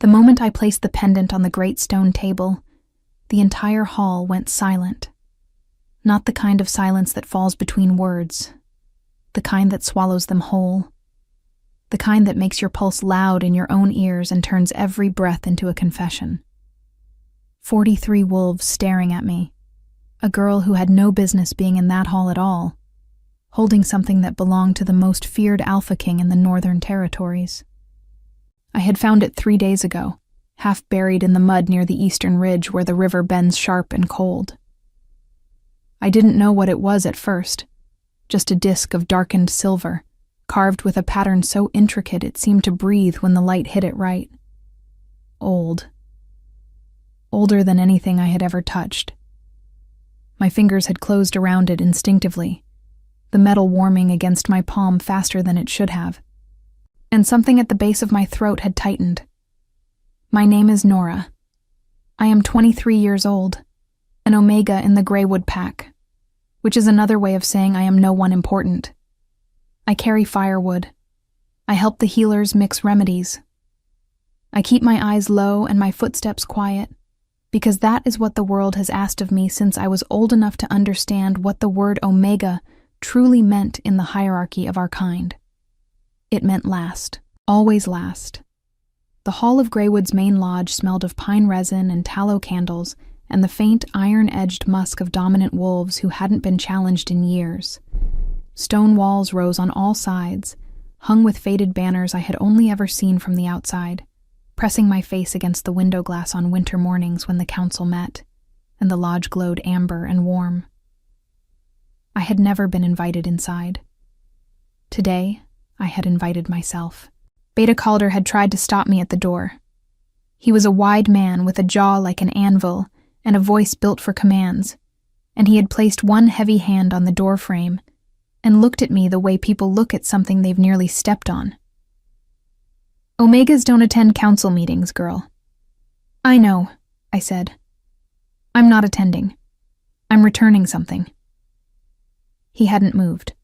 The moment I placed the pendant on the great stone table, the entire hall went silent. Not the kind of silence that falls between words, the kind that swallows them whole, the kind that makes your pulse loud in your own ears and turns every breath into a confession. 43 wolves staring at me, a girl who had no business being in that hall at all, holding something that belonged to the most feared AlphaKing in the Northern Territories. I had found it 3 days ago, half buried in the mud near the eastern ridge where the river bends sharp and cold. I didn't know what it was at first, just a disk of darkened silver, carved with a pattern so intricate it seemed to breathe when the light hit it right. Old. Older than anything I had ever touched. My fingers had closed around it instinctively, the metal warming against my palm faster than it should have, and something at the base of my throat had tightened. My name is Nora. I am 23 years old, an Omega in the Greywood Pack, which is another way of saying I am no one important. I carry firewood. I help the healers mix remedies. I keep my eyes low and my footsteps quiet, because that is what the world has asked of me since I was old enough to understand what the word Omega truly meant in the hierarchy of our kind. It meant last, always last. The hall of Greywood's main lodge smelled of pine resin and tallow candles and the faint iron-edged musk of dominant wolves who hadn't been challenged in years. Stone walls rose on all sides, hung with faded banners I had only ever seen from the outside, pressing my face against the window glass on winter mornings when the council met, and the lodge glowed amber and warm. I had never been invited inside. Today, I had invited myself. Beta Calder had tried to stop me at the door. He was a wide man with a jaw like an anvil and a voice built for commands, and he had placed one heavy hand on the door frame and looked at me the way people look at something they've nearly stepped on. Omegas don't attend council meetings, girl. I know, I said. I'm not attending. I'm returning something. He hadn't moved.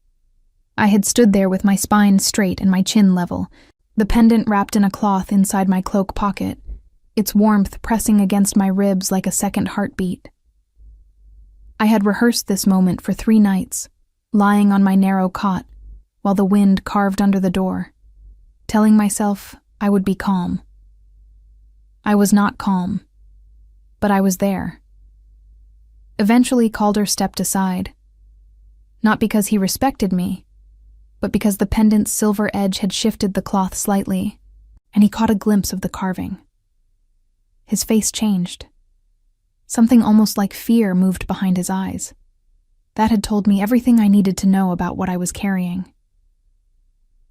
I had stood there with my spine straight and my chin level, the pendant wrapped in a cloth inside my cloak pocket, its warmth pressing against my ribs like a second heartbeat. I had rehearsed this moment for 3 nights, lying on my narrow cot, while the wind carved under the door, telling myself I would be calm. I was not calm, but I was there. Eventually, Calder stepped aside, not because he respected me, but because the pendant's silver edge had shifted the cloth slightly, and he caught a glimpse of the carving. His face changed. Something almost like fear moved behind his eyes. That had told me everything I needed to know about what I was carrying.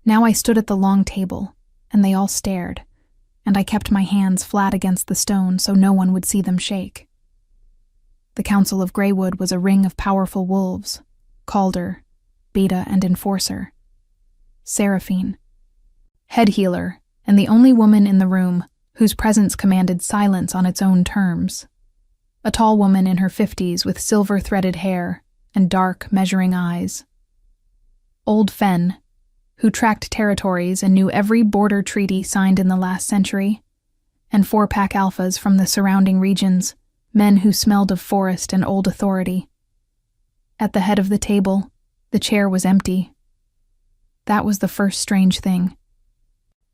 Now I stood at the long table, and they all stared, and I kept my hands flat against the stone so no one would see them shake. The Council of Greywood was a ring of powerful wolves, Calder, Beta, and Enforcer. Seraphine, head healer, and the only woman in the room whose presence commanded silence on its own terms. A tall woman in her 50s with silver-threaded hair and dark, measuring eyes. Old Fen, who tracked territories and knew every border treaty signed in the last century, and 4-pack alphas from the surrounding regions, men who smelled of forest and old authority. At the head of the table, the chair was empty. That was the first strange thing.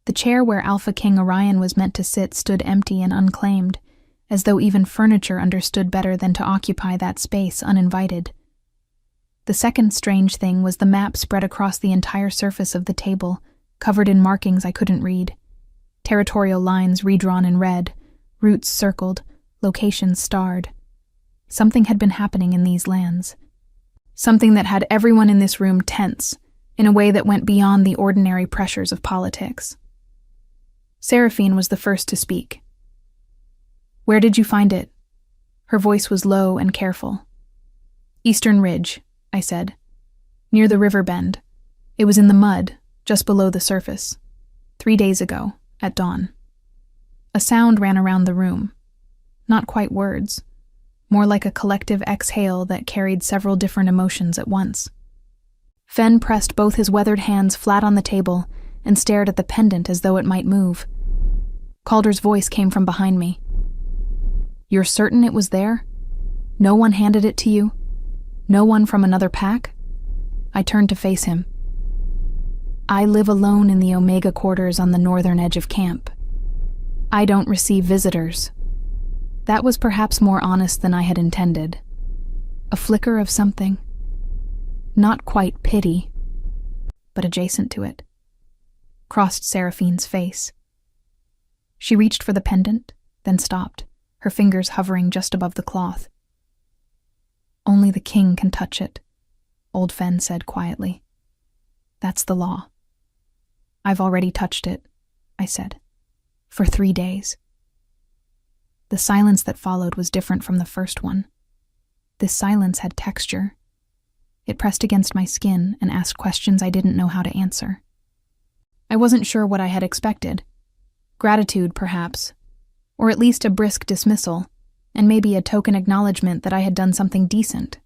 The chair where AlphaKing Orion was meant to sit stood empty and unclaimed, as though even furniture understood better than to occupy that space uninvited. The second strange thing was the map spread across the entire surface of the table, covered in markings I couldn't read. Territorial lines redrawn in red, routes circled, locations starred. Something had been happening in these lands. Something that had everyone in this room tense, in a way that went beyond the ordinary pressures of politics. Seraphine was the first to speak. "Where did you find it?" Her voice was low and careful. "Eastern Ridge," I said. "Near the river bend. It was in the mud, just below the surface. 3 days ago, at dawn." A sound ran around the room. Not quite words, more like a collective exhale that carried several different emotions at once. Fen pressed both his weathered hands flat on the table and stared at the pendant as though it might move. Calder's voice came from behind me. "You're certain it was there? No one handed it to you? No one from another pack?" I turned to face him. "I live alone in the Omega quarters on the northern edge of camp. I don't receive visitors." That was perhaps more honest than I had intended. A flicker of something. Not quite pity, but adjacent to it. Crossed Seraphine's face. She reached for the pendant, then stopped, her fingers hovering just above the cloth. "Only the king can touch it," Old Fen said quietly. "That's the law." "I've already touched it," I said. "For 3 days." The silence that followed was different from the first one. This silence had texture. It pressed against my skin and asked questions I didn't know how to answer. I wasn't sure what I had expected. Gratitude, perhaps, or at least a brisk dismissal, and maybe a token acknowledgement that I had done something decent.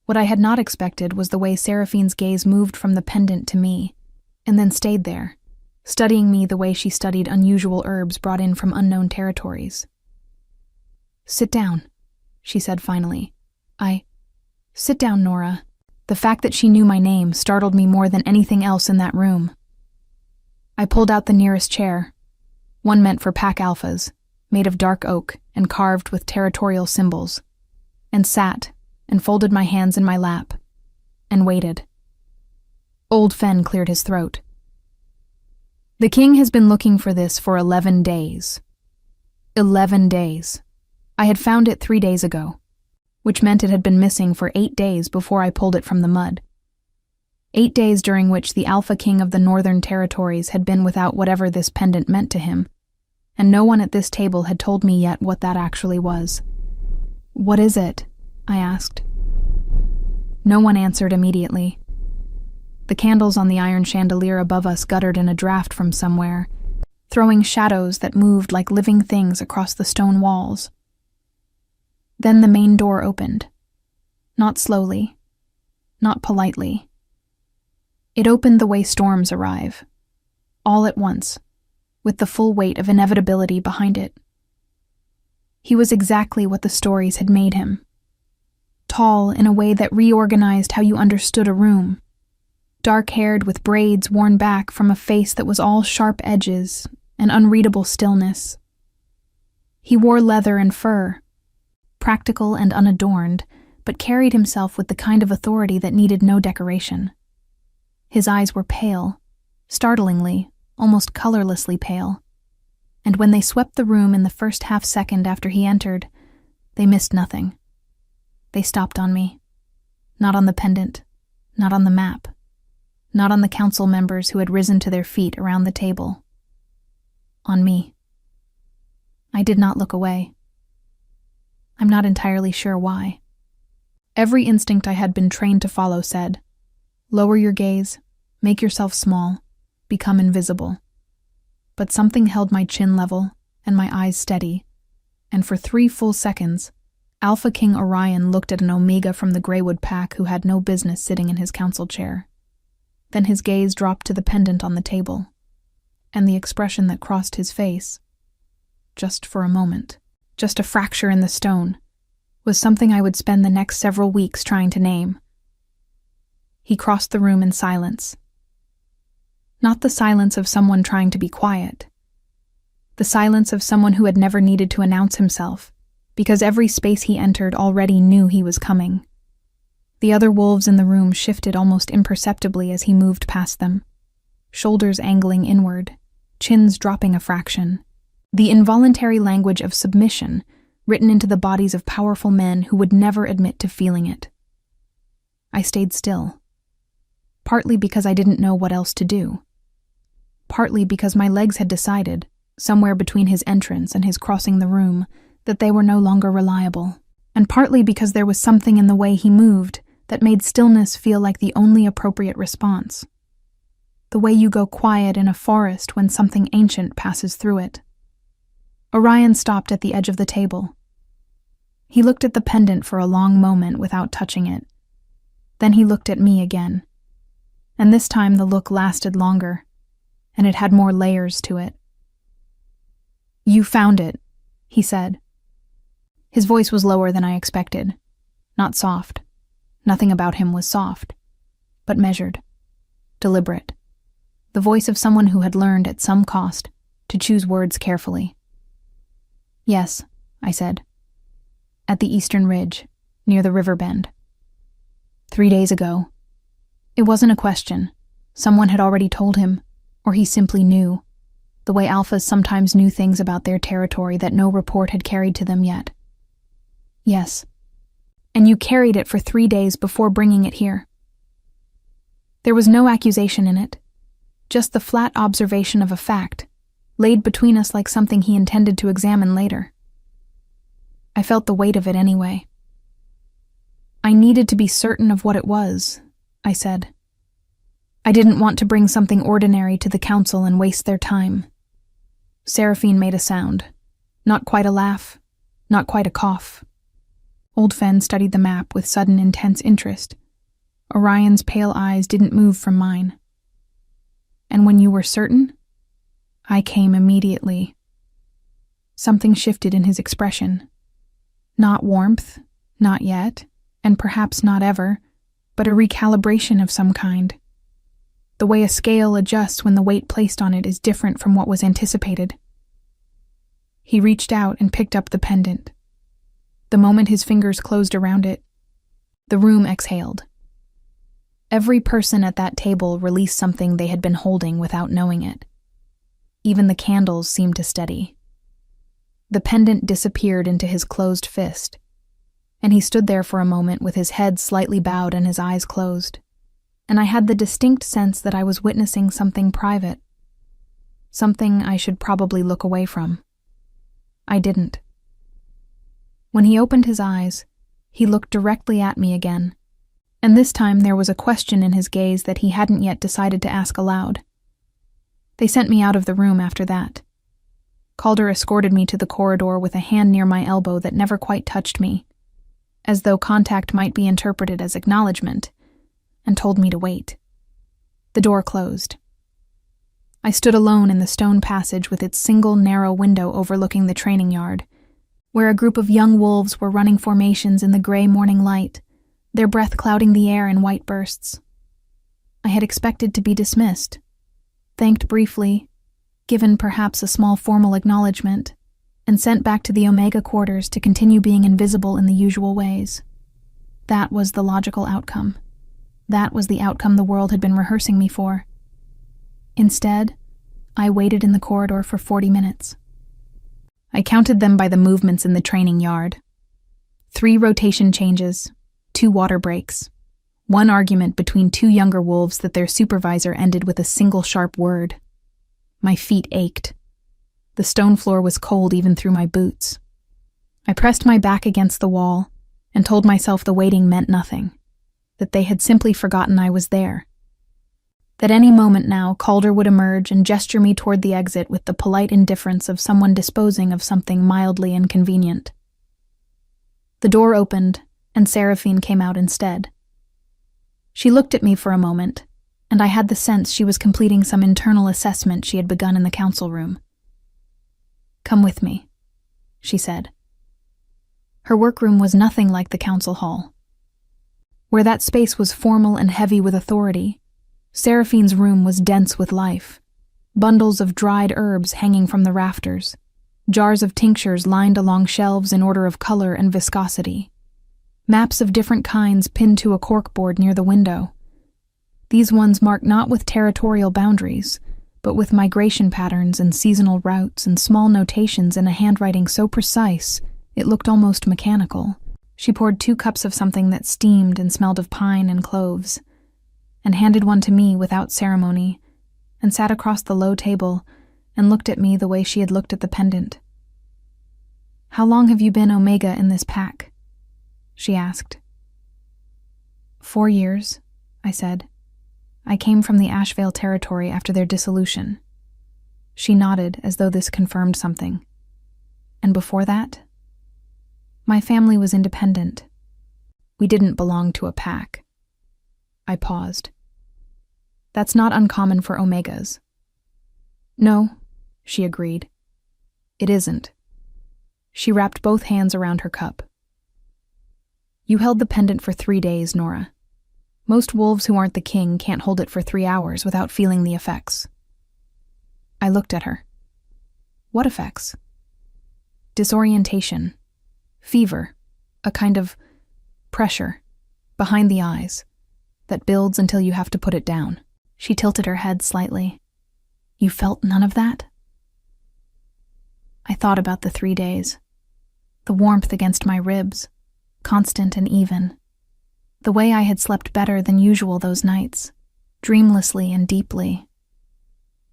What I had not expected was the way Seraphine's gaze moved from the pendant to me, and then stayed there, studying me the way she studied unusual herbs brought in from unknown territories. "Sit down," she said finally. Sit down, Nora." The fact that she knew my name startled me more than anything else in that room. I pulled out the nearest chair, one meant for pack alphas, made of dark oak and carved with territorial symbols, and sat and folded my hands in my lap, and waited. Old Fen cleared his throat. "The king has been looking for this for 11 days. 11 days. I had found it 3 days ago, which meant it had been missing for 8 days before I pulled it from the mud. 8 days during which the Alpha King of the Northern Territories had been without whatever this pendant meant to him, and no one at this table had told me yet what that actually was. "What is it?" I asked. No one answered immediately. The candles on the iron chandelier above us guttered in a draft from somewhere, throwing shadows that moved like living things across the stone walls. Then the main door opened. Not slowly, not politely. It opened the way storms arrive, all at once, with the full weight of inevitability behind it. He was exactly what the stories had made him. Tall in a way that reorganized how you understood a room. Dark-haired with braids worn back from a face that was all sharp edges and unreadable stillness. He wore leather and fur, practical and unadorned, but carried himself with the kind of authority that needed no decoration. His eyes were pale, startlingly, almost colorlessly pale, and when they swept the room in the first half-second after he entered, they missed nothing. They stopped on me. Not on the pendant, not on the map, not on the council members who had risen to their feet around the table. On me. I did not look away. I'm not entirely sure why. Every instinct I had been trained to follow said, "Lower your gaze, make yourself small, become invisible." But something held my chin level and my eyes steady, and for 3 full seconds, Alpha King Orion looked at an Omega from the Greywood pack who had no business sitting in his council chair. Then his gaze dropped to the pendant on the table, and the expression that crossed his face, just for a moment, just a fracture in the stone, was something I would spend the next several weeks trying to name. He crossed the room in silence. Not the silence of someone trying to be quiet. The silence of someone who had never needed to announce himself, because every space he entered already knew he was coming. The other wolves in the room shifted almost imperceptibly as he moved past them, shoulders angling inward, chins dropping a fraction. The involuntary language of submission written into the bodies of powerful men who would never admit to feeling it. I stayed still, partly because I didn't know what else to do, partly because my legs had decided, somewhere between his entrance and his crossing the room, that they were no longer reliable, and partly because there was something in the way he moved that made stillness feel like the only appropriate response. The way you go quiet in a forest when something ancient passes through it. Orion stopped at the edge of the table. He looked at the pendant for a long moment without touching it. Then he looked at me again. And this time the look lasted longer, and it had more layers to it. You found it, he said. His voice was lower than I expected. Not soft. Nothing about him was soft. But measured. Deliberate. The voice of someone who had learned at some cost to choose words carefully. Yes, I said. At the eastern ridge, near the river bend. 3 days ago. It wasn't a question. Someone had already told him, or he simply knew, the way alphas sometimes knew things about their territory that no report had carried to them yet. Yes. And you carried it for 3 days before bringing it here. There was no accusation in it, just the flat observation of a fact, laid between us like something he intended to examine later. I felt the weight of it anyway. I needed to be certain of what it was, I said. I didn't want to bring something ordinary to the council and waste their time. Seraphine made a sound. Not quite a laugh, not quite a cough. Old Fen studied the map with sudden intense interest. Orion's pale eyes didn't move from mine. And when you were certain? I came immediately. Something shifted in his expression. Not warmth, not yet, and perhaps not ever, but a recalibration of some kind. The way a scale adjusts when the weight placed on it is different from what was anticipated. He reached out and picked up the pendant. The moment his fingers closed around it, the room exhaled. Every person at that table released something they had been holding without knowing it. Even the candles seemed to steady. The pendant disappeared into his closed fist, and he stood there for a moment with his head slightly bowed and his eyes closed, and I had the distinct sense that I was witnessing something private, something I should probably look away from. I didn't. When he opened his eyes, he looked directly at me again, and this time there was a question in his gaze that he hadn't yet decided to ask aloud. They sent me out of the room after that. Calder escorted me to the corridor with a hand near my elbow that never quite touched me, as though contact might be interpreted as acknowledgement, and told me to wait. The door closed. I stood alone in the stone passage with its single narrow window overlooking the training yard, where a group of young wolves were running formations in the gray morning light, their breath clouding the air in white bursts. I had expected to be dismissed, thanked briefly, given perhaps a small formal acknowledgement, and sent back to the Omega quarters to continue being invisible in the usual ways. That was the logical outcome. That was the outcome the world had been rehearsing me for. Instead, I waited in the corridor for 40 minutes. I counted them by the movements in the training yard. 3 rotation changes, 2 water breaks, 1 argument between 2 younger wolves that their supervisor ended with a single sharp word. My feet ached. The stone floor was cold even through my boots. I pressed my back against the wall and told myself the waiting meant nothing, that they had simply forgotten I was there. That any moment now Calder would emerge and gesture me toward the exit with the polite indifference of someone disposing of something mildly inconvenient. The door opened, and Seraphine came out instead. She looked at me for a moment, and I had the sense she was completing some internal assessment she had begun in the council room. "Come with me," she said. Her workroom was nothing like the council hall. Where that space was formal and heavy with authority, Seraphine's room was dense with life. Bundles of dried herbs hanging from the rafters, jars of tinctures lined along shelves in order of color and viscosity, maps of different kinds pinned to a corkboard near the window. These ones marked not with territorial boundaries, but with migration patterns and seasonal routes and small notations in a handwriting so precise it looked almost mechanical. She poured 2 cups of something that steamed and smelled of pine and cloves, and handed one to me without ceremony, and sat across the low table and looked at me the way she had looked at the pendant. "How long have you been Omega in this pack?" she asked. 4 years, I said. I came from the Ashvale territory after their dissolution. She nodded as though this confirmed something. And before that? My family was independent. We didn't belong to a pack. I paused. That's not uncommon for Omegas. No, she agreed. It isn't. She wrapped both hands around her cup. You held the pendant for 3 days, Nora. Most wolves who aren't the king can't hold it for 3 hours without feeling the effects. I looked at her. What effects? Disorientation, fever, a kind of pressure behind the eyes that builds until you have to put it down. She tilted her head slightly. You felt none of that? I thought about the 3 days. The warmth against my ribs, constant and even. The way I had slept better than usual those nights, dreamlessly and deeply.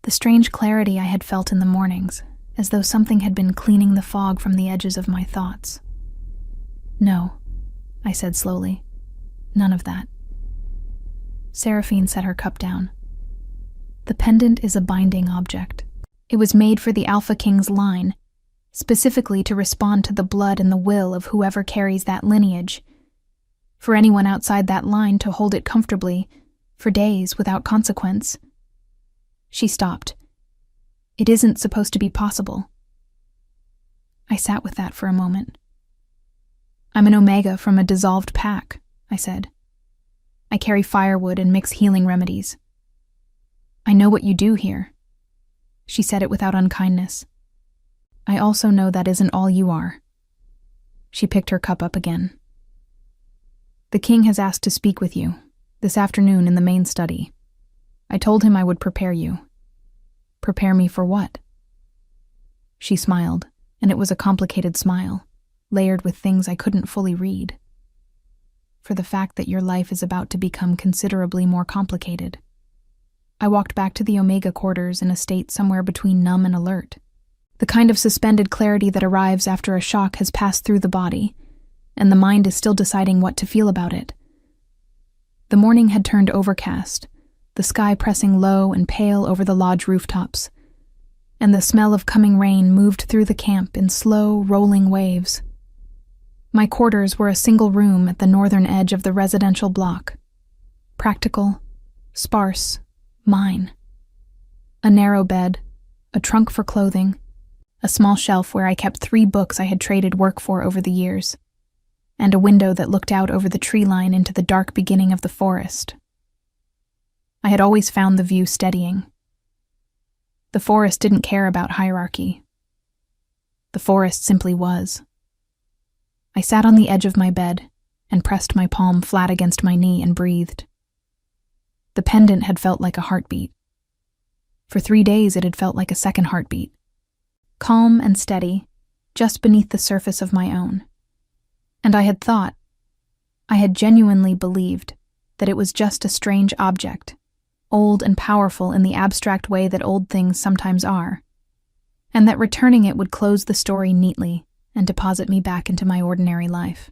The strange clarity I had felt in the mornings, as though something had been cleaning the fog from the edges of my thoughts. No, I said slowly. None of that. Seraphine set her cup down. The pendant is a binding object. It was made for the AlphaKing's line, specifically to respond to the blood and the will of whoever carries that lineage. For anyone outside that line to hold it comfortably, for days without consequence. She stopped. It isn't supposed to be possible. I sat with that for a moment. I'm an Omega from a dissolved pack, I said. I carry firewood and mix healing remedies. I know what you do here. She said it without unkindness. I also know that isn't all you are. She picked her cup up again. The king has asked to speak with you, this afternoon in the main study. I told him I would prepare you. Prepare me for what? She smiled, and it was a complicated smile, layered with things I couldn't fully read. For the fact that your life is about to become considerably more complicated. I walked back to the Omega quarters in a state somewhere between numb and alert. The kind of suspended clarity that arrives after a shock has passed through the body, and the mind is still deciding what to feel about it. The morning had turned overcast, the sky pressing low and pale over the lodge rooftops, and the smell of coming rain moved through the camp in slow, rolling waves. My quarters were a single room at the northern edge of the residential block. Practical, sparse, mine. A narrow bed, a trunk for clothing, a small shelf where I kept 3 books I had traded work for over the years, and a window that looked out over the tree line into the dark beginning of the forest. I had always found the view steadying. The forest didn't care about hierarchy. The forest simply was. I sat on the edge of my bed and pressed my palm flat against my knee and breathed. The pendant had felt like a heartbeat. For 3 days it had felt like a second heartbeat. Calm and steady, just beneath the surface of my own. And I had genuinely believed that it was just a strange object, old and powerful in the abstract way that old things sometimes are, and that returning it would close the story neatly and deposit me back into my ordinary life.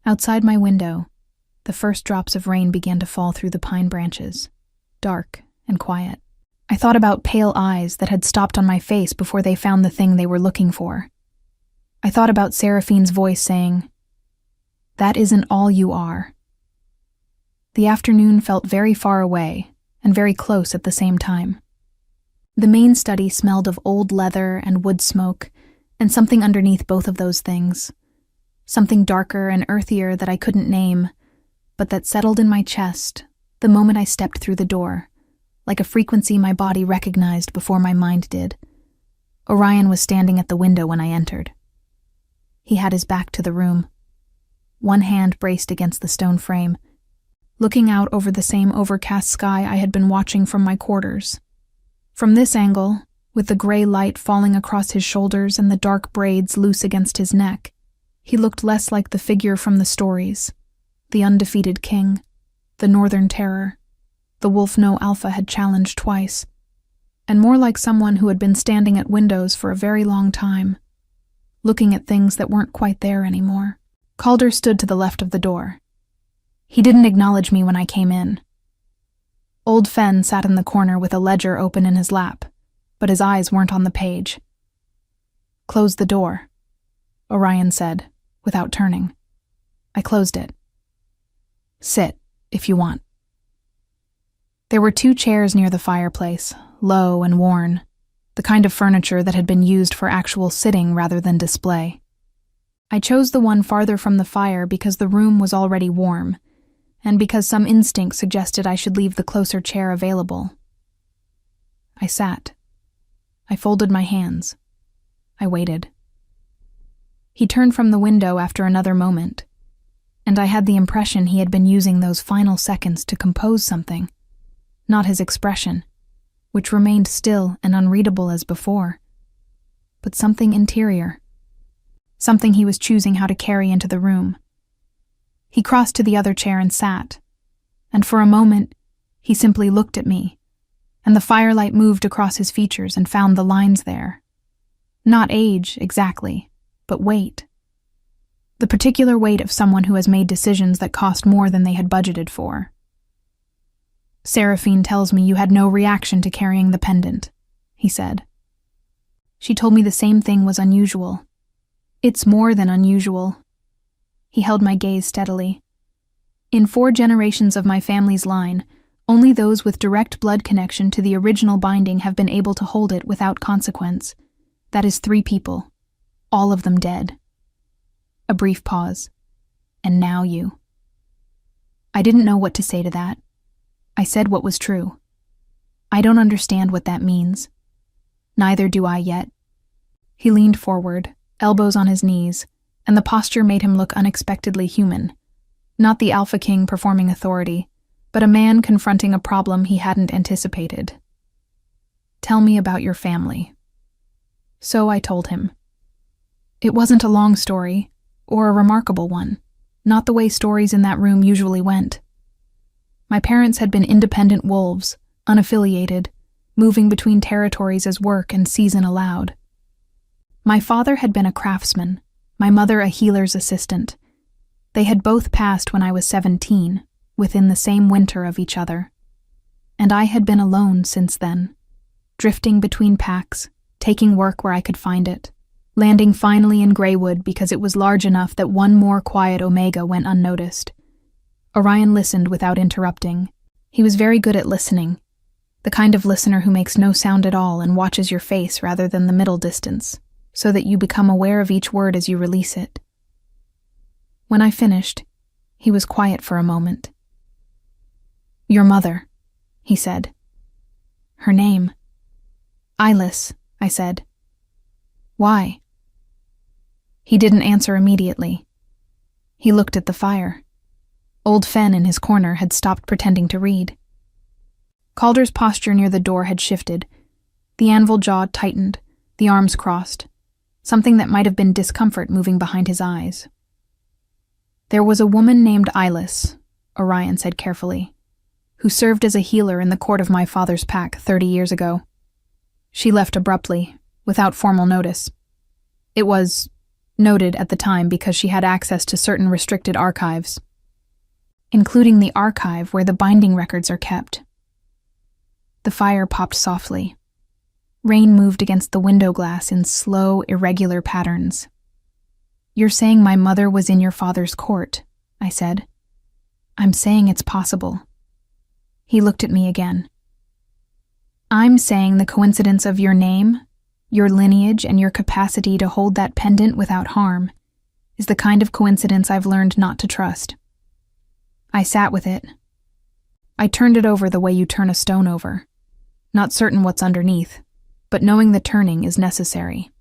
Outside my window, the first drops of rain began to fall through the pine branches, dark and quiet. I thought about pale eyes that had stopped on my face before they found the thing they were looking for. I thought about Seraphine's voice saying, "That isn't all you are." The afternoon felt very far away and very close at the same time. The main study smelled of old leather and wood smoke, and something underneath both of those things. Something darker and earthier that I couldn't name, but that settled in my chest the moment I stepped through the door, like a frequency my body recognized before my mind did. Orion was standing at the window when I entered. He had his back to the room, one hand braced against the stone frame, looking out over the same overcast sky I had been watching from my quarters. From this angle, with the gray light falling across his shoulders and the dark braids loose against his neck, he looked less like the figure from the stories, the undefeated king, the Northern Terror, the wolf no Alpha had challenged twice, and more like someone who had been standing at windows for a very long time, looking at things that weren't quite there anymore. Calder stood to the left of the door. He didn't acknowledge me when I came in. Old Fen sat in the corner with a ledger open in his lap, but his eyes weren't on the page. "Close the door," Orion said, without turning. I closed it. "Sit, if you want." There were 2 chairs near the fireplace, low and worn, the kind of furniture that had been used for actual sitting rather than display. I chose the one farther from the fire because the room was already warm, and because some instinct suggested I should leave the closer chair available. I sat. I folded my hands. I waited. He turned from the window after another moment, and I had the impression he had been using those final seconds to compose something, not his expression, which remained still and unreadable as before, but something interior, something he was choosing how to carry into the room. He crossed to the other chair and sat, and for a moment he simply looked at me, and the firelight moved across his features and found the lines there. Not age, exactly, but weight. The particular weight of someone who has made decisions that cost more than they had budgeted for. "Seraphine tells me you had no reaction to carrying the pendant," he said. "She told me the same thing was unusual. It's more than unusual." He held my gaze steadily. "In 4 generations of my family's line, only those with direct blood connection to the original binding have been able to hold it without consequence. That is 3 people, all of them dead." A brief pause. "And now you." I didn't know what to say to that. I said what was true. "I don't understand what that means." "Neither do I yet." He leaned forward, elbows on his knees, and the posture made him look unexpectedly human. Not the AlphaKing performing authority, but a man confronting a problem he hadn't anticipated. "Tell me about your family." So I told him. It wasn't a long story, or a remarkable one, not the way stories in that room usually went. My parents had been independent wolves, unaffiliated, moving between territories as work and season allowed. My father had been a craftsman, my mother a healer's assistant. They had both passed when I was 17, within the same winter of each other. And I had been alone since then, drifting between packs, taking work where I could find it, landing finally in Greywood because it was large enough that one more quiet Omega went unnoticed. Orion listened without interrupting. He was very good at listening, the kind of listener who makes no sound at all and watches your face rather than the middle distance, so that you become aware of each word as you release it. When I finished, he was quiet for a moment. "Your mother," he said. "Her name?" "Eyeless," I said. "Why?" He didn't answer immediately. He looked at the fire. Old Fen in his corner had stopped pretending to read. Calder's posture near the door had shifted. The anvil jaw tightened, the arms crossed, something that might have been discomfort moving behind his eyes. "There was a woman named Eyeless," Orion said carefully, "who served as a healer in the court of my father's pack 30 years ago. She left abruptly, without formal notice. It was noted at the time because she had access to certain restricted archives, including the archive where the binding records are kept." The fire popped softly. Rain moved against the window glass in slow, irregular patterns. "You're saying my mother was in your father's court," I said. "I'm saying it's possible." He looked at me again. "I'm saying the coincidence of your name, your lineage, and your capacity to hold that pendant without harm is the kind of coincidence I've learned not to trust." I sat with it. I turned it over the way you turn a stone over, not certain what's underneath, but knowing the turning is necessary.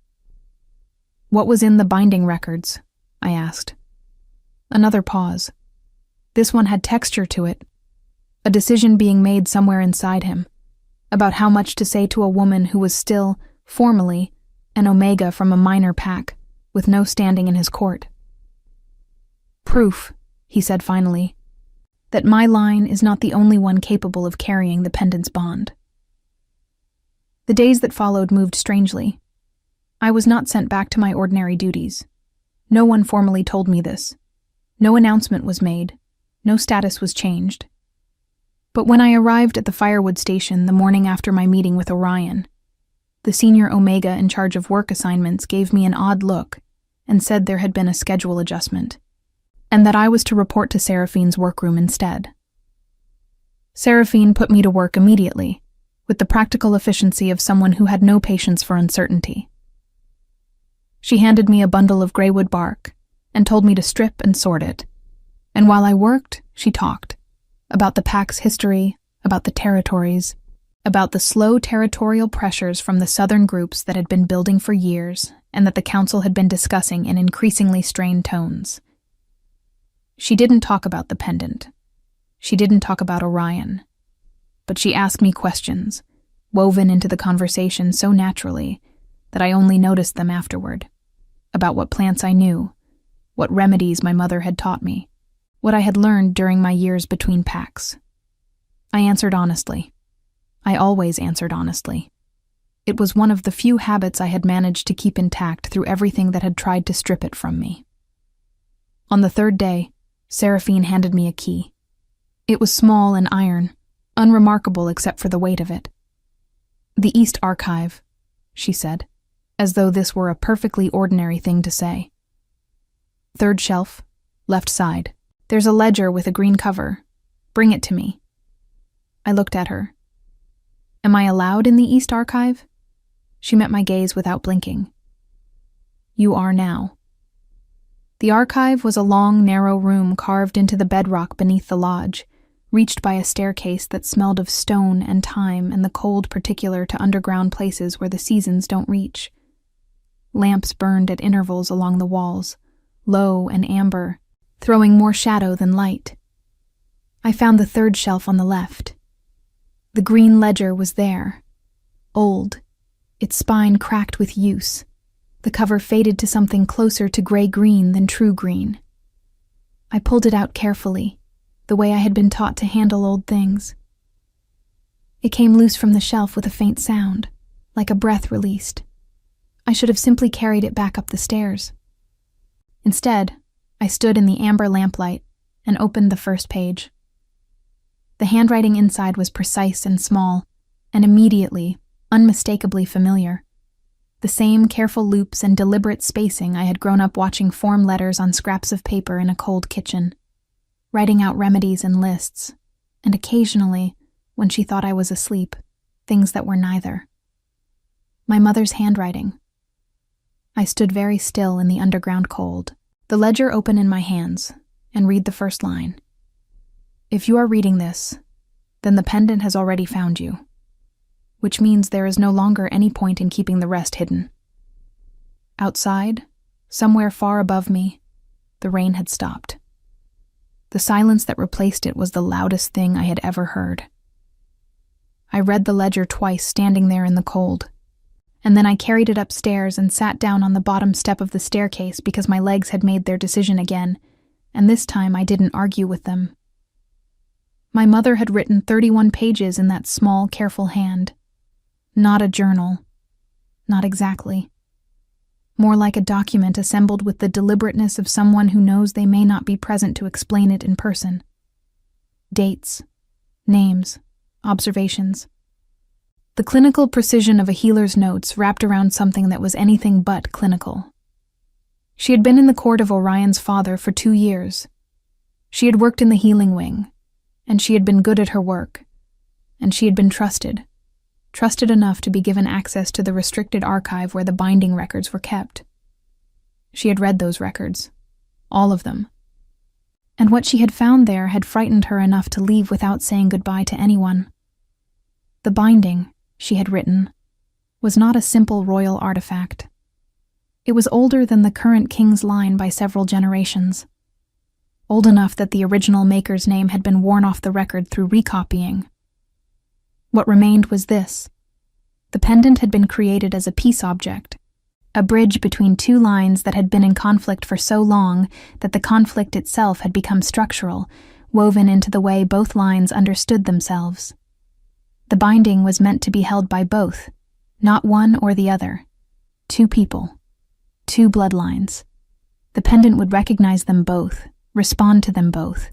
"What was in the binding records?" I asked. Another pause. This one had texture to it, a decision being made somewhere inside him, about how much to say to a woman who was still, formally, an Omega from a minor pack, with no standing in his court. "Proof," he said finally, "that my line is not the only one capable of carrying the pendant's bond." The days that followed moved strangely. I was not sent back to my ordinary duties. No one formally told me this. No announcement was made. No status was changed. But when I arrived at the firewood station the morning after my meeting with Orion, the senior Omega in charge of work assignments gave me an odd look and said there had been a schedule adjustment, and that I was to report to Seraphine's workroom instead. Seraphine put me to work immediately, with the practical efficiency of someone who had no patience for uncertainty. She handed me a bundle of graywood bark and told me to strip and sort it. And while I worked, she talked about the pack's history, about the territories, about the slow territorial pressures from the southern groups that had been building for years and that the council had been discussing in increasingly strained tones. She didn't talk about the Pendant. She didn't talk about Orion. But she asked me questions, woven into the conversation so naturally that I only noticed them afterward, about what plants I knew, what remedies my mother had taught me, what I had learned during my years between packs. I answered honestly. I always answered honestly. It was one of the few habits I had managed to keep intact through everything that had tried to strip it from me. On the third day, Seraphine handed me a key. It was small and iron, unremarkable except for the weight of it. "The East Archive," she said, as though this were a perfectly ordinary thing to say. "Third shelf, left side. There's a ledger with a green cover. Bring it to me." I looked at her. "Am I allowed in the East Archive?" She met my gaze without blinking. "You are now." The archive was a long, narrow room carved into the bedrock beneath the lodge, reached by a staircase that smelled of stone and time and the cold particular to underground places where the seasons don't reach. Lamps burned at intervals along the walls, low and amber, throwing more shadow than light. I found the third shelf on the left. The green ledger was there, old, its spine cracked with use, the cover faded to something closer to gray-green than true green. I pulled it out carefully, the way I had been taught to handle old things. It came loose from the shelf with a faint sound, like a breath released. I should have simply carried it back up the stairs. Instead, I stood in the amber lamplight and opened the first page. The handwriting inside was precise and small, and immediately, unmistakably familiar. The same careful loops and deliberate spacing I had grown up watching form letters on scraps of paper in a cold kitchen, writing out remedies and lists, and occasionally, when she thought I was asleep, things that were neither. My mother's handwriting. I stood very still in the underground cold, the ledger open in my hands, and read the first line. "If you are reading this, then the Pendant has already found you, which means there is no longer any point in keeping the rest hidden." Outside, somewhere far above me, the rain had stopped. The silence that replaced it was the loudest thing I had ever heard. I read the ledger twice standing there in the cold, and then I carried it upstairs and sat down on the bottom step of the staircase because my legs had made their decision again, and this time I didn't argue with them. My mother had written 31 pages in that small, careful hand. Not a journal. Not exactly. More like a document assembled with the deliberateness of someone who knows they may not be present to explain it in person. Dates, names, observations. The clinical precision of a healer's notes wrapped around something that was anything but clinical. She had been in the court of Orion's father for 2 years. She had worked in the healing wing, and she had been good at her work, and she had been trusted enough to be given access to the restricted archive where the binding records were kept. She had read those records, all of them, and what she had found there had frightened her enough to leave without saying goodbye to anyone. The binding, she had written, was not a simple royal artifact. It was older than the current king's line by several generations, old enough that the original maker's name had been worn off the record through recopying. What remained was this. The pendant had been created as a peace object, a bridge between two lines that had been in conflict for so long that the conflict itself had become structural, woven into the way both lines understood themselves. The binding was meant to be held by both, not one or the other. 2 people, 2 bloodlines. The pendant would recognize them both, respond to them both,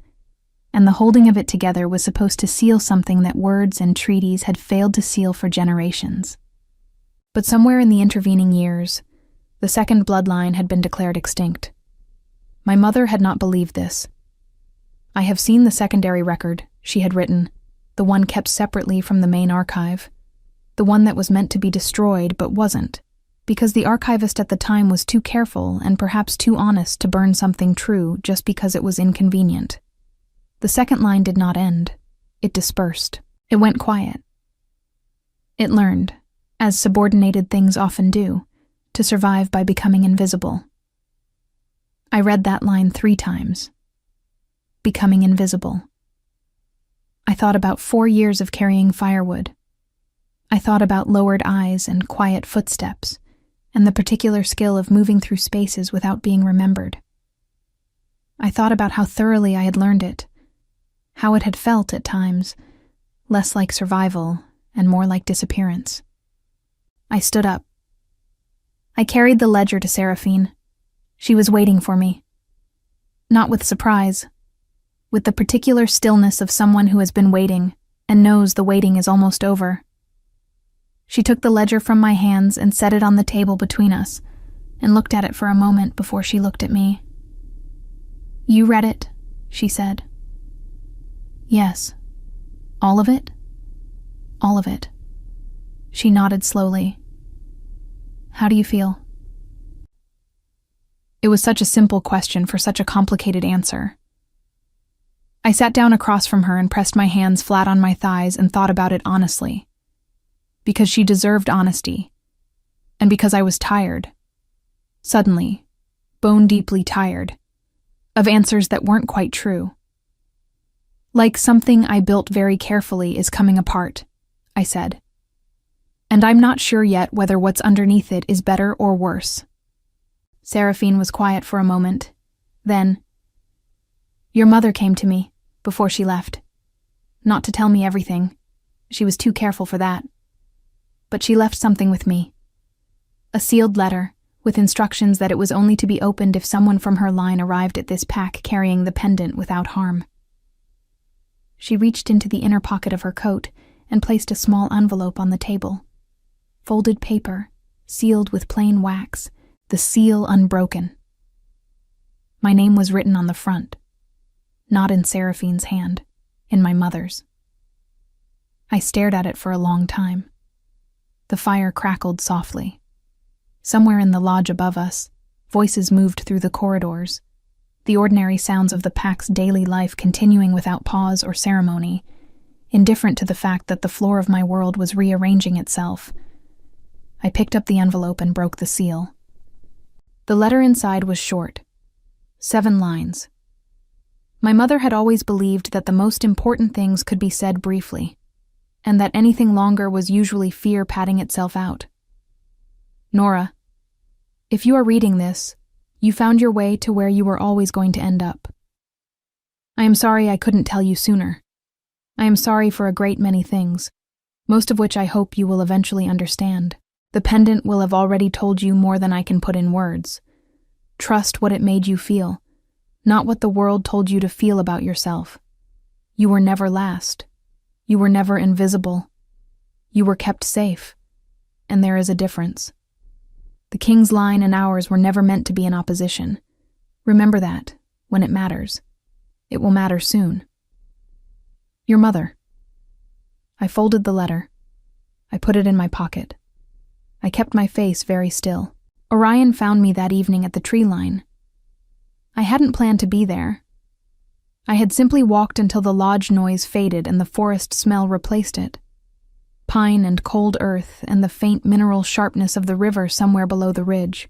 and the holding of it together was supposed to seal something that words and treaties had failed to seal for generations. But somewhere in the intervening years, the second bloodline had been declared extinct. My mother had not believed this. "I have seen the secondary record," she had written, the one kept separately from the main archive, The one that was meant to be destroyed but wasn't, because the archivist at the time was too careful and perhaps too honest to burn something true just because it was inconvenient. The second line did not end. It dispersed. It went quiet. It learned, as subordinated things often do, to survive by becoming invisible. I read that line 3 times. Becoming invisible. I thought about 4 years of carrying firewood. I thought about lowered eyes and quiet footsteps, and the particular skill of moving through spaces without being remembered. I thought about how thoroughly I had learned it, how it had felt at times, less like survival and more like disappearance. I stood up. I carried the ledger to Seraphine. She was waiting for me. Not with surprise, with the particular stillness of someone who has been waiting and knows the waiting is almost over. She took the ledger from my hands and set it on the table between us, and looked at it for a moment before she looked at me. "You read it," she said. "Yes." "All of it?" "All of it." She nodded slowly. "How do you feel?" It was such a simple question for such a complicated answer. I sat down across from her and pressed my hands flat on my thighs and thought about it honestly. Because she deserved honesty, and because I was tired. Suddenly, bone-deeply tired, of answers that weren't quite true. "Like something I built very carefully is coming apart," I said. "And I'm not sure yet whether what's underneath it is better or worse." Seraphine was quiet for a moment. Then, "Your mother came to me before she left. Not to tell me everything. She was too careful for that. But she left something with me. A sealed letter, with instructions that it was only to be opened if someone from her line arrived at this pack carrying the pendant without harm." She reached into the inner pocket of her coat and placed a small envelope on the table. Folded paper, sealed with plain wax, the seal unbroken. My name was written on the front, not in Seraphine's hand, in my mother's. I stared at it for a long time. The fire crackled softly. Somewhere in the lodge above us, voices moved through the corridors, the ordinary sounds of the pack's daily life continuing without pause or ceremony, indifferent to the fact that the floor of my world was rearranging itself. I picked up the envelope and broke the seal. The letter inside was short, 7 lines. My mother had always believed that the most important things could be said briefly, and that anything longer was usually fear padding itself out. "Nora, if you are reading this, you found your way to where you were always going to end up. I am sorry I couldn't tell you sooner. I am sorry for a great many things, most of which I hope you will eventually understand. The pendant will have already told you more than I can put in words. Trust what it made you feel, not what the world told you to feel about yourself. You were never last. You were never invisible. You were kept safe, and there is a difference. The king's line and ours were never meant to be in opposition. Remember that, when it matters. It will matter soon. Your mother." I folded the letter. I put it in my pocket. I kept my face very still. Orion found me that evening at the tree line. I hadn't planned to be there. I had simply walked until the lodge noise faded and the forest smell replaced it. Pine and cold earth and the faint mineral sharpness of the river somewhere below the ridge.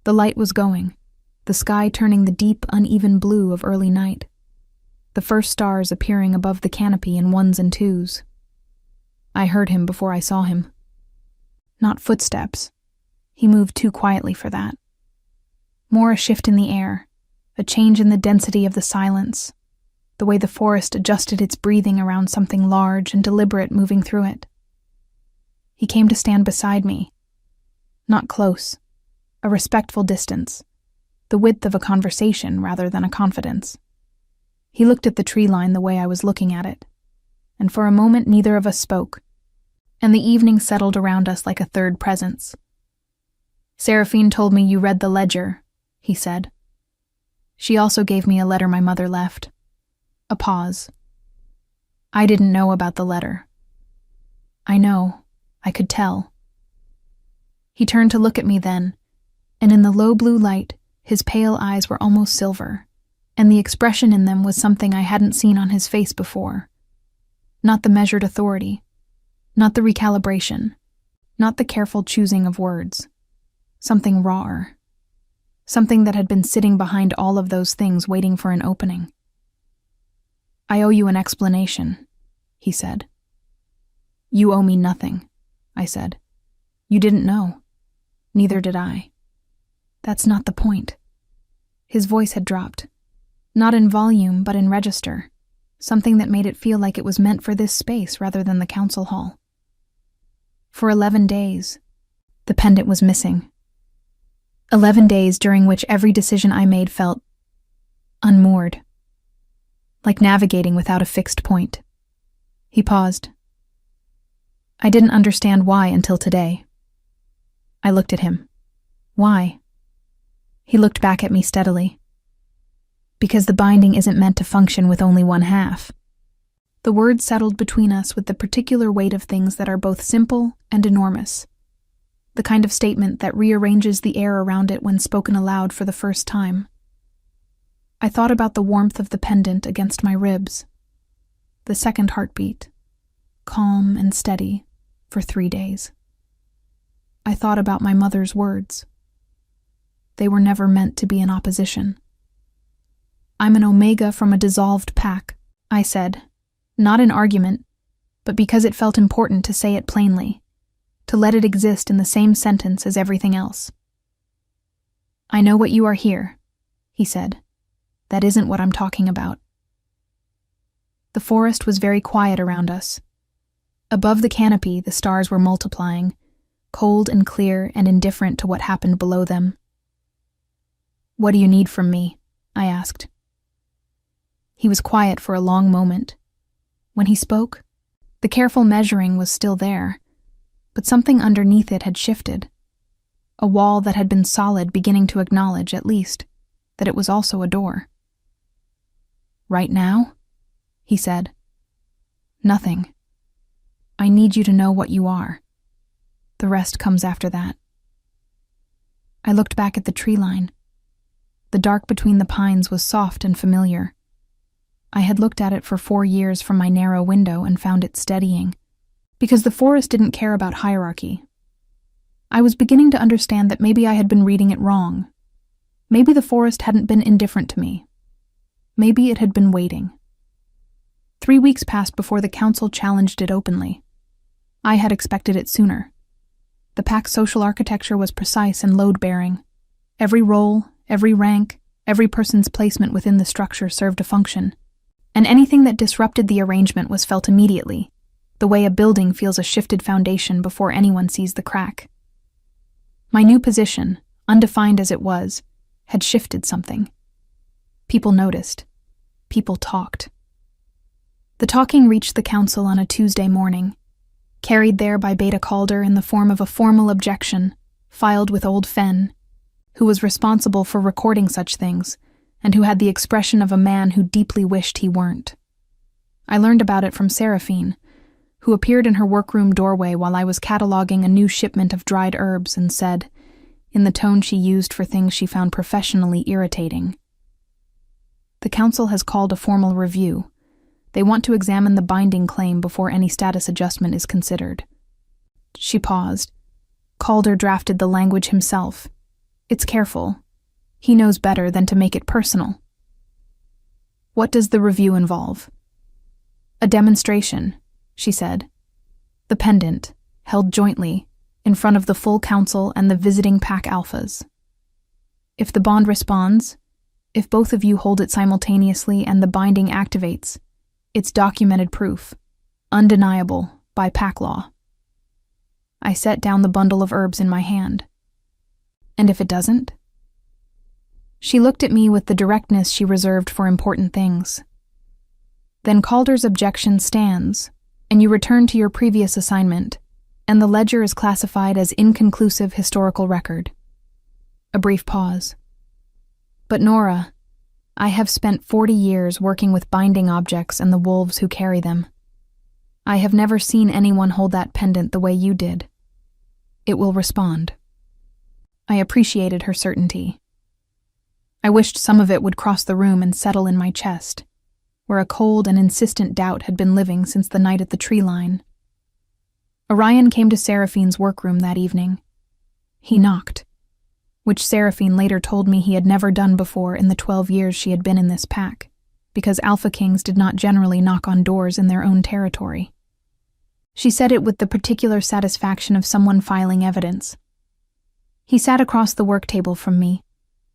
The light was going, the sky turning the deep, uneven blue of early night. The first stars appearing above the canopy in 1s and 2s. I heard him before I saw him. Not footsteps. He moved too quietly for that. More a shift in the air, a change in the density of the silence, the way the forest adjusted its breathing around something large and deliberate moving through it. He came to stand beside me. Not close, a respectful distance, the width of a conversation rather than a confidence. He looked at the tree line the way I was looking at it, and for a moment neither of us spoke, and the evening settled around us like a third presence. "Seraphine told me you read the ledger," he said. "She also gave me a letter my mother left." A pause. "I didn't know about the letter." "I know," I could tell. He turned to look at me then, and in the low blue light, his pale eyes were almost silver, and the expression in them was something I hadn't seen on his face before. Not the measured authority, not the recalibration, not the careful choosing of words. Something rawer. Something that had been sitting behind all of those things waiting for an opening. "I owe you an explanation," he said. "You owe me nothing," I said. "You didn't know. Neither did I." "That's not the point." His voice had dropped. Not in volume, but in register. Something that made it feel like it was meant for this space rather than the council hall. For 11 days, the pendant was missing. 11 days during which every decision I made felt unmoored. Like navigating without a fixed point. He paused. I didn't understand why until today. I looked at him. Why? He looked back at me steadily. Because the binding isn't meant to function with only one half. The words settled between us with the particular weight of things that are both simple and enormous. The kind of statement that rearranges the air around it when spoken aloud for the first time. I thought about the warmth of the pendant against my ribs. The second heartbeat, calm and steady, for 3 days. I thought about my mother's words. They were never meant to be in opposition. "I'm an Omega from a dissolved pack," I said, not in argument, but because it felt important to say it plainly, to let it exist in the same sentence as everything else. "I know what you are here," he said. "That isn't what I'm talking about." The forest was very quiet around us. Above the canopy, the stars were multiplying, cold and clear and indifferent to what happened below them. "What do you need from me?" I asked. He was quiet for a long moment. When he spoke, the careful measuring was still there, but something underneath it had shifted. A wall that had been solid beginning to acknowledge, at least, that it was also a door. "Right now?" he said. "Nothing. I need you to know what you are. The rest comes after that." I looked back at the tree line. The dark between the pines was soft and familiar. I had looked at it for 4 years from my narrow window and found it steadying, because the forest didn't care about hierarchy. I was beginning to understand that maybe I had been reading it wrong. Maybe the forest hadn't been indifferent to me. Maybe it had been waiting. 3 weeks passed before the council challenged it openly. I had expected it sooner. The pack's social architecture was precise and load-bearing. Every role, every rank, every person's placement within the structure served a function. And anything that disrupted the arrangement was felt immediately, the way a building feels a shifted foundation before anyone sees the crack. My new position, undefined as it was, had shifted something. People noticed. People talked. The talking reached the council on a Tuesday morning, carried there by Beta Calder in the form of a formal objection, filed with Old Fen, who was responsible for recording such things, and who had the expression of a man who deeply wished he weren't. I learned about it from Seraphine, who appeared in her workroom doorway while I was cataloging a new shipment of dried herbs and said, in the tone she used for things she found professionally irritating, "The council has called a formal review. They want to examine the binding claim before any status adjustment is considered." She paused. Calder drafted the language himself. It's careful. He knows better than to make it personal. "What does the review involve?" "A demonstration," she said. "The pendant, held jointly, in front of the full council and the visiting pack alphas. If the bond responds, if both of you hold it simultaneously and the binding activates, it's documented proof, undeniable, by pack law." I set down the bundle of herbs in my hand. "And if it doesn't?" She looked at me with the directness she reserved for important things. "Then Calder's objection stands, and you return to your previous assignment, and the ledger is classified as inconclusive historical record." A brief pause. "But Nora, I have spent 40 years working with binding objects and the wolves who carry them. I have never seen anyone hold that pendant the way you did. It will respond. I appreciated her certainty. I wished some of it would cross the room and settle in my chest, where a cold and insistent doubt had been living since the night at the tree line. Orion came to Seraphine's workroom that evening. He knocked, which Seraphine later told me he had never done before in the 12 years she had been in this pack, because AlphaKings did not generally knock on doors in their own territory. She said it with the particular satisfaction of someone filing evidence. He sat across the work table from me,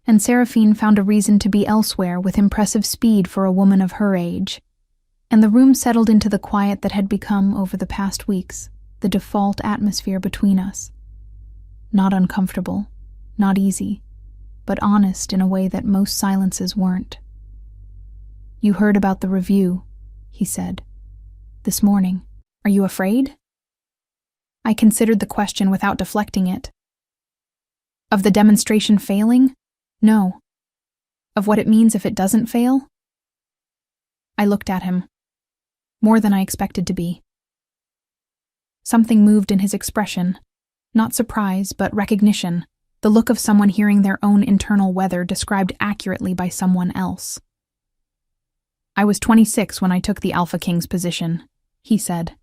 and Seraphine found a reason to be elsewhere with impressive speed for a woman of her age, and the room settled into the quiet that had become, over the past weeks, the default atmosphere between us. Not uncomfortable, not easy, but honest in a way that most silences weren't. "You heard about the review," he said. "This morning. Are you afraid?" I considered the question without deflecting it. Of the demonstration failing? No. Of what it means if it doesn't fail? I looked at him. More than I expected to be. Something moved in his expression. Not surprise, but recognition. The look of someone hearing their own internal weather described accurately by someone else. "I was 26 when I took the AlphaKing's position," he said.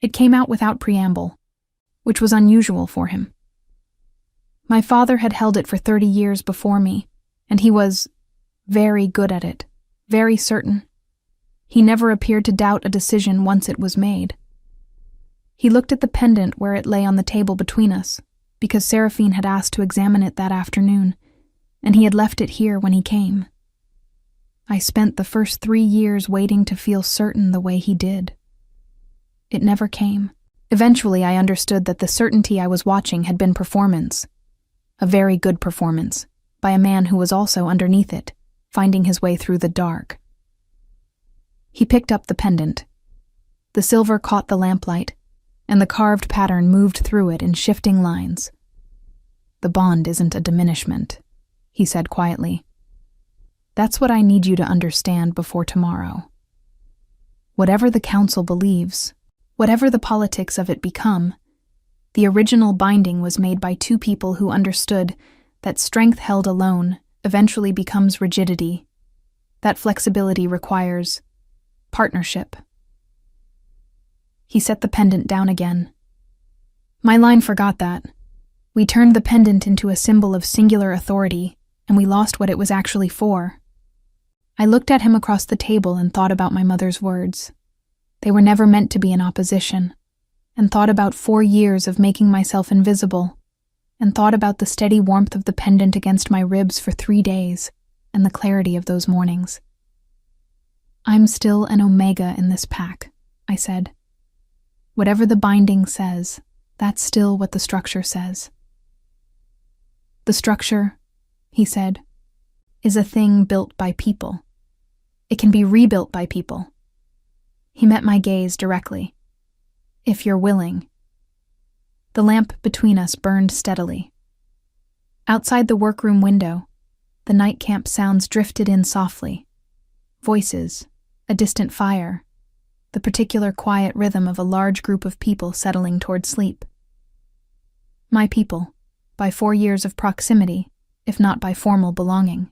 It came out without preamble, which was unusual for him. My father had held it for 30 years before me, and he was very good at it, very certain. He never appeared to doubt a decision once it was made. He looked at the pendant where it lay on the table between us, because Seraphine had asked to examine it that afternoon, and he had left it here when he came. I spent the first 3 years waiting to feel certain the way he did. It never came. Eventually, I understood that the certainty I was watching had been performance. A very good performance, by a man who was also underneath it, finding his way through the dark. He picked up the pendant. The silver caught the lamplight, and the carved pattern moved through it in shifting lines. "The bond isn't a diminishment," he said quietly. "That's what I need you to understand before tomorrow. Whatever the council believes, whatever the politics of it become, the original binding was made by two people who understood that strength held alone eventually becomes rigidity. That flexibility requires partnership." He set the pendant down again. My line forgot that. We turned the pendant into a symbol of singular authority, and we lost what it was actually for. I looked at him across the table and thought about my mother's words. They were never meant to be in opposition, and thought about 4 years of making myself invisible, and thought about the steady warmth of the pendant against my ribs for 3 days, and the clarity of those mornings. "I'm still an Omega in this pack," I said. "Whatever the binding says, that's still what the structure says." "The structure," he said, "is a thing built by people. It can be rebuilt by people." He met my gaze directly. "If you're willing." The lamp between us burned steadily. Outside the workroom window, the night camp sounds drifted in softly. Voices, a distant fire, the particular quiet rhythm of a large group of people settling toward sleep. My people, by 4 years of proximity, if not by formal belonging.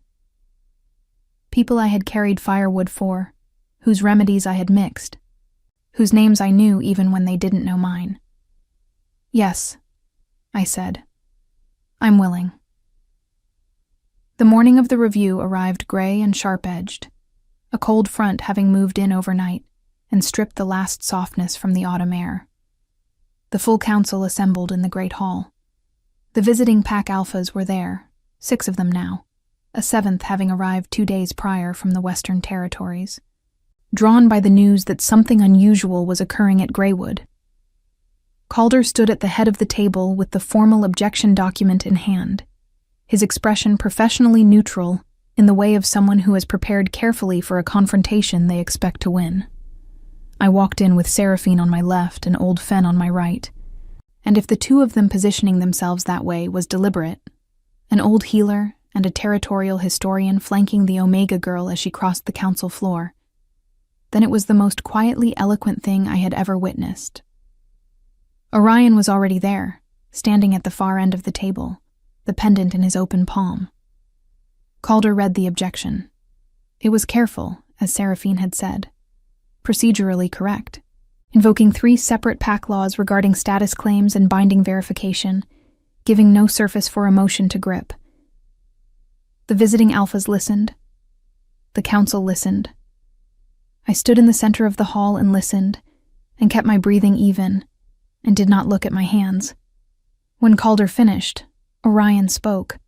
People I had carried firewood for, whose remedies I had mixed, whose names I knew even when they didn't know mine. "Yes," I said. "I'm willing." The morning of the review arrived gray and sharp-edged, a cold front having moved in overnight and stripped the last softness from the autumn air. The full council assembled in the great hall. The visiting pack alphas were there, 6 of them now, a 7th having arrived 2 days prior from the Western Territories, drawn by the news that something unusual was occurring at Greywood. Calder stood at the head of the table with the formal objection document in hand, his expression professionally neutral in the way of someone who has prepared carefully for a confrontation they expect to win. I walked in with Seraphine on my left and Old Fen on my right, and if the 2 of them positioning themselves that way was deliberate, an old healer and a territorial historian flanking the Omega girl as she crossed the council floor, then it was the most quietly eloquent thing I had ever witnessed. Orion was already there, standing at the far end of the table, the pendant in his open palm. Calder read the objection. It was careful, as Seraphine had said. Procedurally correct, invoking 3 separate pack laws regarding status claims and binding verification, giving no surface for emotion to grip. The visiting alphas listened. The council listened. I stood in the center of the hall and listened, and kept my breathing even, and did not look at my hands. When Calder finished, Orion spoke.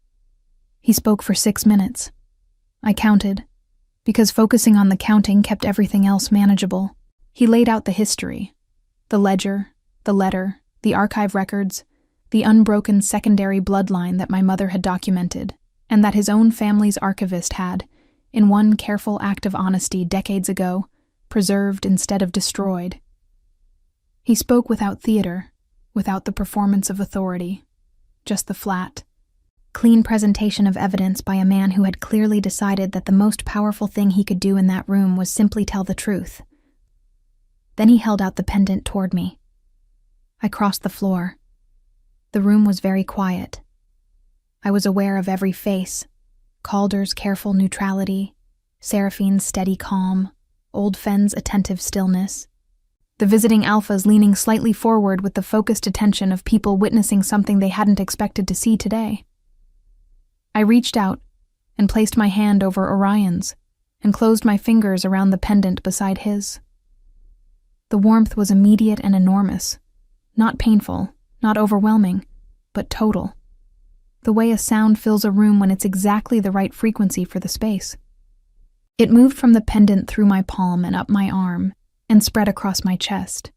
He spoke for 6 minutes. I counted, because focusing on the counting kept everything else manageable. He laid out the history, the ledger, the letter, the archive records, the unbroken secondary bloodline that my mother had documented, and that his own family's archivist had, in one careful act of honesty decades ago, preserved instead of destroyed. He spoke without theater, without the performance of authority, just the flat, clean presentation of evidence by a man who had clearly decided that the most powerful thing he could do in that room was simply tell the truth. Then he held out the pendant toward me. I crossed the floor. The room was very quiet. I was aware of every face, Calder's careful neutrality, Seraphine's steady calm, Old Fenn's attentive stillness, the visiting alphas leaning slightly forward with the focused attention of people witnessing something they hadn't expected to see today. I reached out and placed my hand over Orion's and closed my fingers around the pendant beside his. The warmth was immediate and enormous, not painful, not overwhelming, but total. The way a sound fills a room when it's exactly the right frequency for the space. It moved from the pendant through my palm and up my arm and spread across my chest,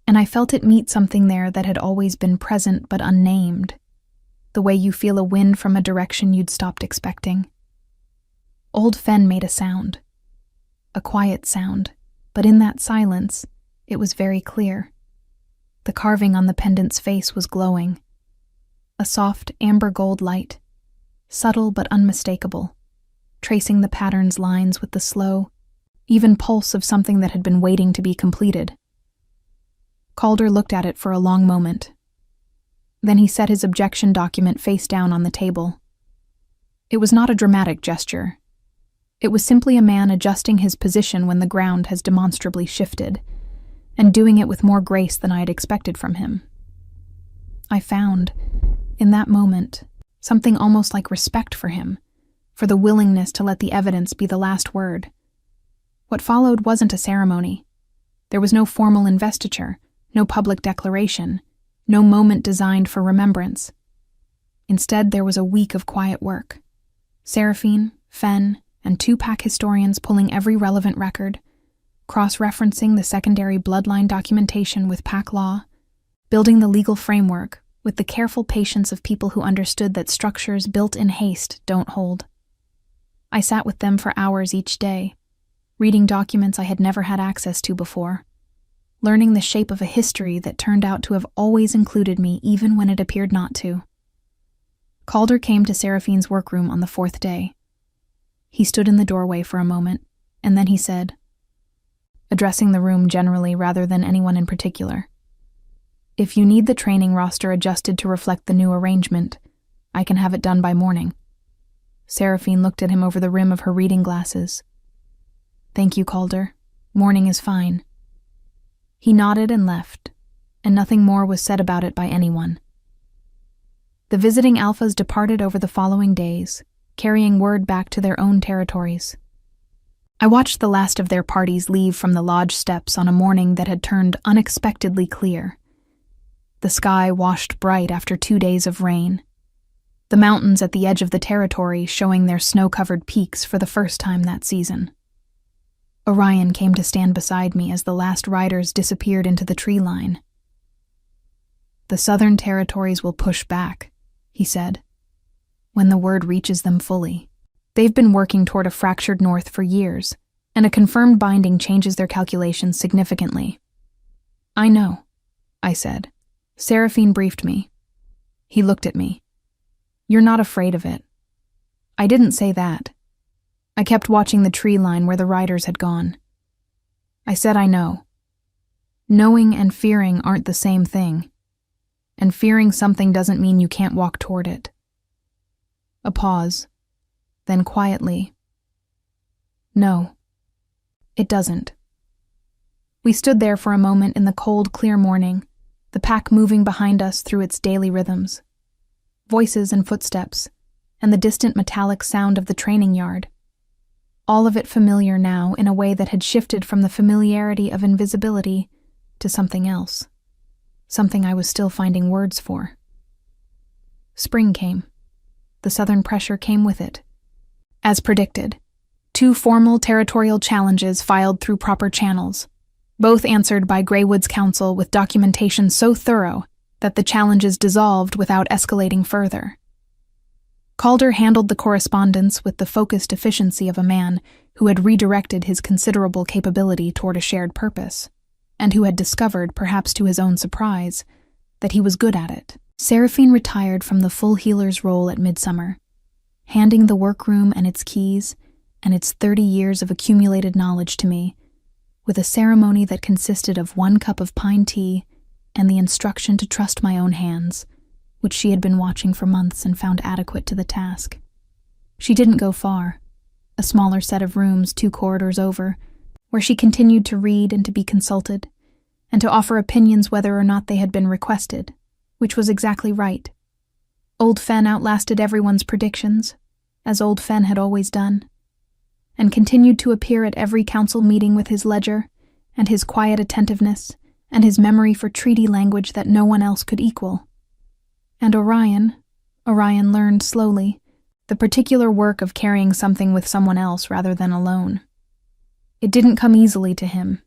and I felt it meet something there that had always been present but unnamed, the way you feel a wind from a direction you'd stopped expecting. Old Fenn made a sound, a quiet sound, but in that silence, it was very clear. The carving on the pendant's face was glowing. A soft amber gold light, subtle but unmistakable, tracing the pattern's lines with the slow, even pulse of something that had been waiting to be completed. Calder looked at it for a long moment. Then he set his objection document face down on the table. It was not a dramatic gesture. It was simply a man adjusting his position when the ground has demonstrably shifted, and doing it with more grace than I had expected from him. I found, in that moment, something almost like respect for him, for the willingness to let the evidence be the last word. What followed wasn't a ceremony. There was no formal investiture, no public declaration, no moment designed for remembrance. Instead, there was a week of quiet work. Seraphine, Fenn, and 2 pack historians pulling every relevant record, cross-referencing the secondary bloodline documentation with pack law, building the legal framework with the careful patience of people who understood that structures built in haste don't hold. I sat with them for hours each day, reading documents I had never had access to before, learning the shape of a history that turned out to have always included me even when it appeared not to. Calder came to Seraphine's workroom on the 4th day. He stood in the doorway for a moment, and then he said, addressing the room generally rather than anyone in particular, "If you need the training roster adjusted to reflect the new arrangement, I can have it done by morning." Seraphine looked at him over the rim of her reading glasses. "Thank you, Calder. Morning is fine." He nodded and left, and nothing more was said about it by anyone. The visiting alphas departed over the following days, carrying word back to their own territories. I watched the last of their parties leave from the lodge steps on a morning that had turned unexpectedly clear. The sky washed bright after 2 days of rain, the mountains at the edge of the territory showing their snow-covered peaks for the first time that season. Orion came to stand beside me as the last riders disappeared into the tree line. "The southern territories will push back," he said, "when the word reaches them fully. They've been working toward a fractured north for years, and a confirmed binding changes their calculations significantly." "I know," I said. Seraphine briefed me. He looked at me. "You're not afraid of it." I didn't say that. I kept watching the tree line where the riders had gone. I said I know. Knowing and fearing aren't the same thing, and fearing something doesn't mean you can't walk toward it. A pause, then quietly, no, it doesn't. We stood there for a moment in the cold, clear morning, the pack moving behind us through its daily rhythms. Voices and footsteps, and the distant metallic sound of the training yard. All of it familiar now in a way that had shifted from the familiarity of invisibility to something else. Something I was still finding words for. Spring came. The southern pressure came with it. As predicted, 2 formal territorial challenges filed through proper channels, both answered by Greywood's counsel with documentation so thorough that the challenges dissolved without escalating further. Calder handled the correspondence with the focused efficiency of a man who had redirected his considerable capability toward a shared purpose, and who had discovered, perhaps to his own surprise, that he was good at it. Seraphine retired from the full healer's role at midsummer, handing the workroom and its keys and its 30 years of accumulated knowledge to me, with a ceremony that consisted of 1 cup of pine tea and the instruction to trust my own hands, which she had been watching for months and found adequate to the task. She didn't go far, a smaller set of rooms 2 corridors over, where she continued to read and to be consulted, and to offer opinions whether or not they had been requested, which was exactly right. Old Fen outlasted everyone's predictions, as Old Fen had always done, and continued to appear at every council meeting with his ledger, and his quiet attentiveness, and his memory for treaty language that no one else could equal. And Orion learned slowly, the particular work of carrying something with someone else rather than alone. It didn't come easily to him.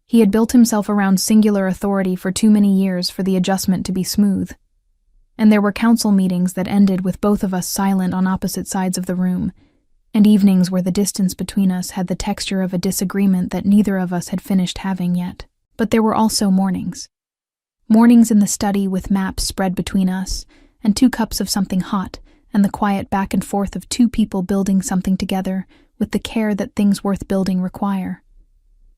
He had built himself around singular authority for too many years for the adjustment to be smooth. And there were council meetings that ended with both of us silent on opposite sides of the room, and evenings where the distance between us had the texture of a disagreement that neither of us had finished having yet. But there were also mornings. Mornings in the study with maps spread between us, and 2 cups of something hot, and the quiet back and forth of 2 people building something together with the care that things worth building require.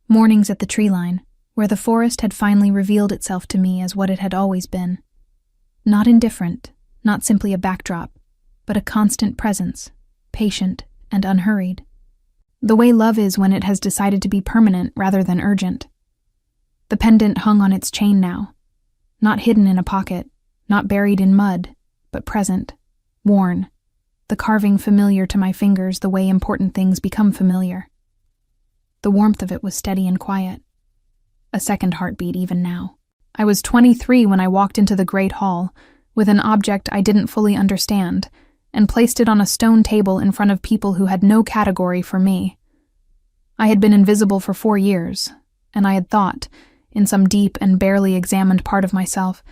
Mornings at the tree line, where the forest had finally revealed itself to me as what it had always been. Not indifferent, not simply a backdrop, but a constant presence, patient and unhurried. The way love is when it has decided to be permanent rather than urgent. The pendant hung on its chain now, not hidden in a pocket, not buried in mud, but present, worn, the carving familiar to my fingers the way important things become familiar. The warmth of it was steady and quiet, a second heartbeat even now. I was 23 when I walked into the great hall with an object I didn't fully understand and placed it on a stone table in front of people who had no category for me. I had been invisible for 4 years, and I had thought, in some deep and barely examined part of myself,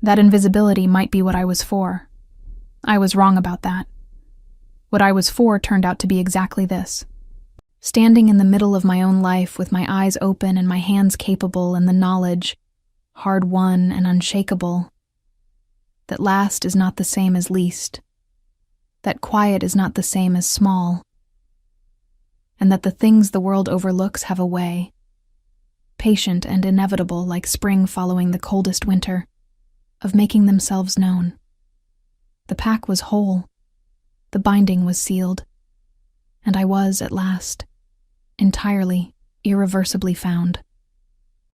that invisibility might be what I was for. I was wrong about that. What I was for turned out to be exactly this. Standing in the middle of my own life with my eyes open and my hands capable and the knowledge, hard-won and unshakable, that last is not the same as least, that quiet is not the same as small, and that the things the world overlooks have a way, patient and inevitable like spring following the coldest winter, of making themselves known. The pack was whole, the binding was sealed, and I was, at last, entirely, irreversibly found.